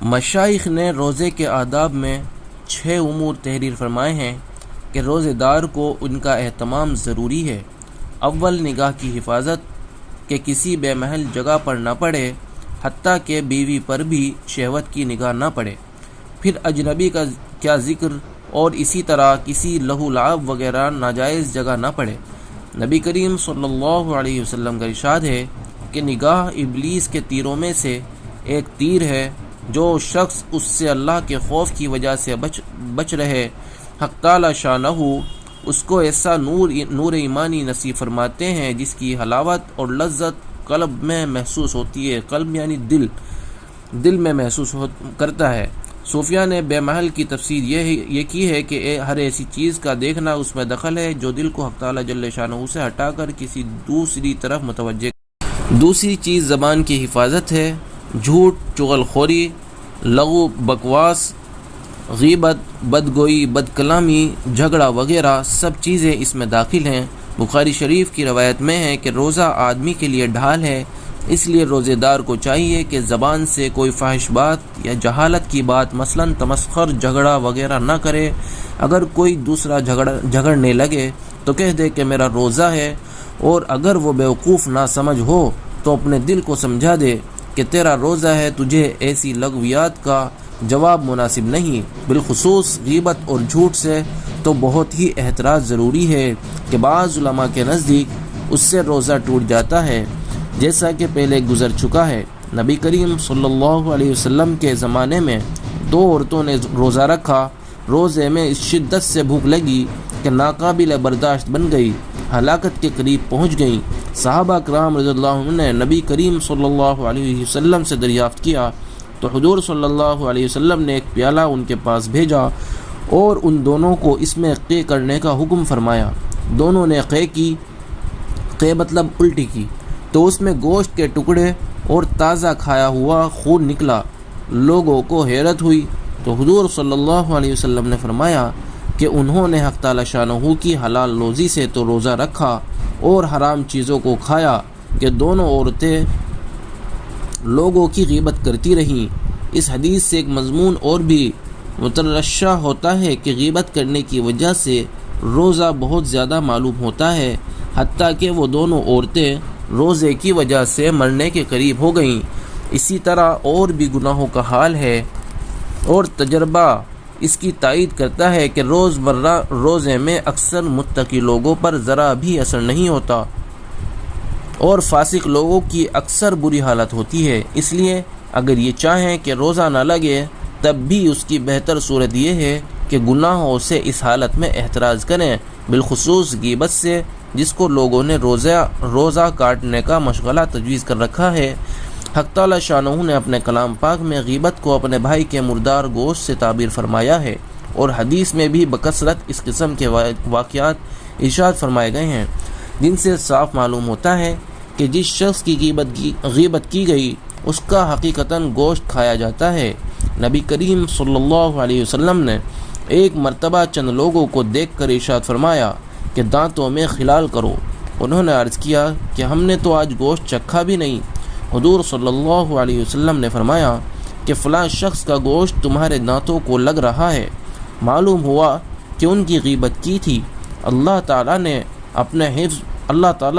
مشائخ نے روزے کے آداب میں 6 امور تحریر فرمائے ہیں کہ روزے دار کو ان کا اہتمام ضروری ہے۔ اول، نگاہ کی حفاظت، کہ کسی بے محل جگہ پر نہ پڑے، حتیٰ کہ بیوی پر بھی شہوت کی نگاہ نہ پڑے۔ پھر اجنبی کا کیا ذکر، اور اسی طرح کسی لہو لعب وغیرہ ناجائز جگہ نہ پڑے۔ نبی کریم صلی اللہ علیہ وسلم کا ارشاد ہے کہ نگاہ ابلیس کے تیروں میں سے ایک تیر ہے، جو شخص اس سے اللہ کے خوف کی وجہ سے بچ رہے، حق تعالی شانہ اس کو ایسا نور ایمانی نصیب فرماتے ہیں جس کی حلاوت اور لذت قلب میں محسوس ہوتی ہے۔ قلب یعنی دل میں محسوس کرتا ہے۔ صوفیہ نے بے محل کی تفسیر یہ کی ہے کہ ہر ایسی چیز کا دیکھنا اس میں دخل ہے جو دل کو حق تعالی جل شانہ سے ہٹا کر کسی دوسری طرف متوجہ۔ دوسری چیز زبان کی حفاظت ہے۔ جھوٹ، چغل خوری، لغو، بکواس، غیبت، بدگوئی، بد کلامی، جھگڑا وغیرہ سب چیزیں اس میں داخل ہیں۔ بخاری شریف کی روایت میں ہے کہ روزہ آدمی کے لیے ڈھال ہے، اس لیے روزے دار کو چاہیے کہ زبان سے کوئی فاحش بات یا جہالت کی بات مثلا تمسخر، جھگڑا وغیرہ نہ کرے۔ اگر کوئی دوسرا جھگڑنے لگے تو کہہ دے کہ میرا روزہ ہے، اور اگر وہ بیوقوف نہ سمجھ ہو تو اپنے دل کو سمجھا دے کہ تیرا روزہ ہے، تجھے ایسی لغویات کا جواب مناسب نہیں۔ بالخصوص غیبت اور جھوٹ سے تو بہت ہی احتراز ضروری ہے کہ بعض علماء کے نزدیک اس سے روزہ ٹوٹ جاتا ہے، جیسا کہ پہلے گزر چکا ہے۔ نبی کریم صلی اللہ علیہ وسلم کے زمانے میں 2 عورتوں نے روزہ رکھا۔ روزے میں اس شدت سے بھوک لگی کہ ناقابل برداشت بن گئی، ہلاکت کے قریب پہنچ گئیں۔ صحابہ کرام رضی اللہ عنہ نے نبی کریم صلی اللہ علیہ وسلم سے دریافت کیا تو حضور صلی اللہ علیہ وسلم نے ایک پیالہ ان کے پاس بھیجا اور ان دونوں کو اس میں قے کرنے کا حکم فرمایا۔ دونوں نے قے مطلب الٹی کی تو اس میں گوشت کے ٹکڑے اور تازہ کھایا ہوا خون نکلا۔ لوگوں کو حیرت ہوئی تو حضور صلی اللہ علیہ وسلم نے فرمایا کہ انہوں نے حق تعالی شانہ کی حلال روزی سے تو روزہ رکھا اور حرام چیزوں کو کھایا کہ دونوں عورتیں لوگوں کی غیبت کرتی رہیں۔ اس حدیث سے ایک مضمون اور بھی مترشح ہوتا ہے کہ غیبت کرنے کی وجہ سے روزہ بہت زیادہ معلوم ہوتا ہے، حتیٰ کہ وہ دونوں عورتیں روزے کی وجہ سے مرنے کے قریب ہو گئیں۔ اسی طرح اور بھی گناہوں کا حال ہے، اور تجربہ اس کی تائید کرتا ہے کہ روزمرہ روزے میں اکثر متقی لوگوں پر ذرا بھی اثر نہیں ہوتا اور فاسق لوگوں کی اکثر بری حالت ہوتی ہے۔ اس لیے اگر یہ چاہیں کہ روزہ نہ لگے تب بھی اس کی بہتر صورت یہ ہے کہ گناہوں سے اس حالت میں احتراز کریں، بالخصوص غیبت سے، جس کو لوگوں نے روزہ کاٹنے کا مشغلہ تجویز کر رکھا ہے۔ حق تعالی شانہ نے اپنے کلام پاک میں غیبت کو اپنے بھائی کے مردار گوشت سے تعبیر فرمایا ہے، اور حدیث میں بھی بکثرت اس قسم کے واقعات ارشاد فرمائے گئے ہیں، جن سے صاف معلوم ہوتا ہے کہ جس شخص کی غیبت کی گئی اس کا حقیقتاً گوشت کھایا جاتا ہے۔ نبی کریم صلی اللہ علیہ وسلم نے ایک مرتبہ چند لوگوں کو دیکھ کر ارشاد فرمایا کہ دانتوں میں خلال کرو۔ انہوں نے عرض کیا کہ ہم نے تو آج گوشت چکھا بھی نہیں۔ حضور صلی اللہ علیہ وسلم نے فرمایا کہ فلاں شخص کا گوشت تمہارے دانتوں کو لگ رہا ہے۔ معلوم ہوا کہ ان کی غیبت کی تھی۔ اللہ تعالیٰ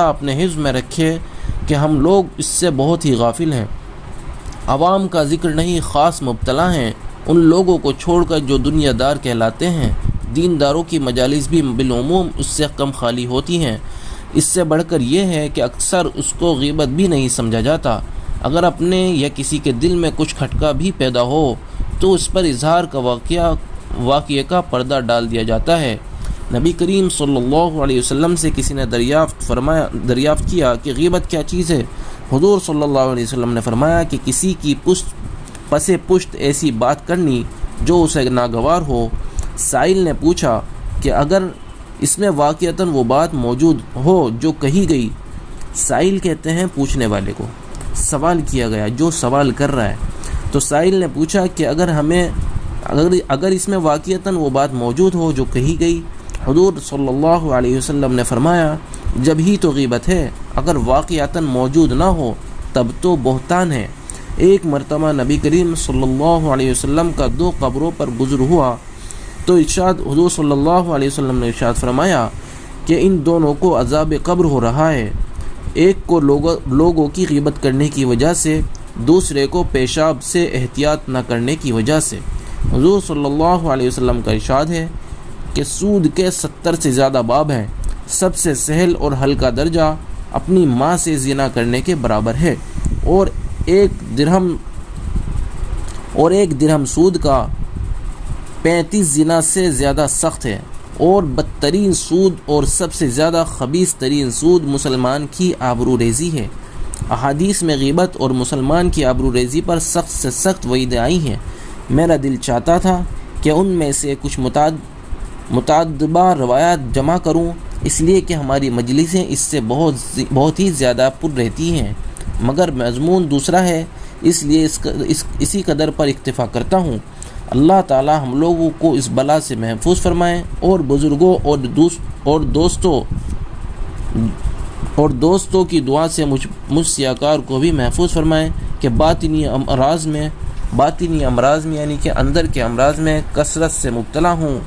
اپنے حفظ میں رکھے کہ ہم لوگ اس سے بہت ہی غافل ہیں۔ عوام کا ذکر نہیں، خاص مبتلا ہیں۔ ان لوگوں کو چھوڑ کر جو دنیا دار کہلاتے ہیں، دینداروں کی مجالس بھی بالعموم اس سے کم خالی ہوتی ہیں۔ اس سے بڑھ کر یہ ہے کہ اکثر اس کو غیبت بھی نہیں سمجھا جاتا۔ اگر اپنے یا کسی کے دل میں کچھ کھٹکا بھی پیدا ہو تو اس پر اظہار کا واقعے کا پردہ ڈال دیا جاتا ہے۔ نبی کریم صلی اللہ علیہ وسلم سے کسی نے دریافت کیا کہ غیبت کیا چیز ہے؟ حضور صلی اللہ علیہ وسلم نے فرمایا کہ کسی کی پس پشت ایسی بات کرنی جو اسے ناگوار ہو۔ سائل نے پوچھا کہ اگر اس میں واقعتاً وہ بات موجود ہو جو کہی گئی؟ سائل کہتے ہیں پوچھنے والے کو، سوال کیا گیا جو سوال کر رہا ہے۔ تو سائل نے پوچھا کہ اگر اس میں واقعتاً وہ بات موجود ہو جو کہی گئی؟ حضور صلی اللہ علیہ وسلم نے فرمایا جب ہی تو غیبت ہے، اگر واقعتاً موجود نہ ہو تب تو بہتان ہے۔ ایک مرتبہ نبی کریم صلی اللہ علیہ وسلم کا 2 قبروں پر گزر ہوا تو حضور صلی اللہ علیہ وسلم نے ارشاد فرمایا کہ ان دونوں کو عذاب قبر ہو رہا ہے، ایک کو لوگوں کی غیبت کرنے کی وجہ سے، دوسرے کو پیشاب سے احتیاط نہ کرنے کی وجہ سے۔ حضور صلی اللہ علیہ وسلم کا ارشاد ہے کہ سود کے 70 سے زیادہ باب ہیں، سب سے سہل اور ہلکا درجہ اپنی ماں سے زنا کرنے کے برابر ہے، اور ایک درہم سود کا 35 زنا سے زیادہ سخت ہے، اور بدترین سود اور سب سے زیادہ خبیث ترین سود مسلمان کی آبرو ریزی ہے۔ احادیث میں غیبت اور مسلمان کی آبرو ریزی پر سخت سے سخت وعیدیں آئی ہیں۔ میرا دل چاہتا تھا کہ ان میں سے کچھ متعدبہ روایات جمع کروں، اس لیے کہ ہماری مجلسیں اس سے بہت ہی زیادہ پر رہتی ہیں، مگر مضمون دوسرا ہے، اس لیے اسی قدر پر اکتفا کرتا ہوں۔ اللہ تعالی ہم لوگوں کو اس بلا سے محفوظ فرمائیں، اور بزرگوں اور دوستوں کی دعا سے مجھ سیاکار کو بھی محفوظ فرمائیں کہ باطنی امراض میں یعنی کہ اندر کے امراض میں کثرت سے مبتلا ہوں۔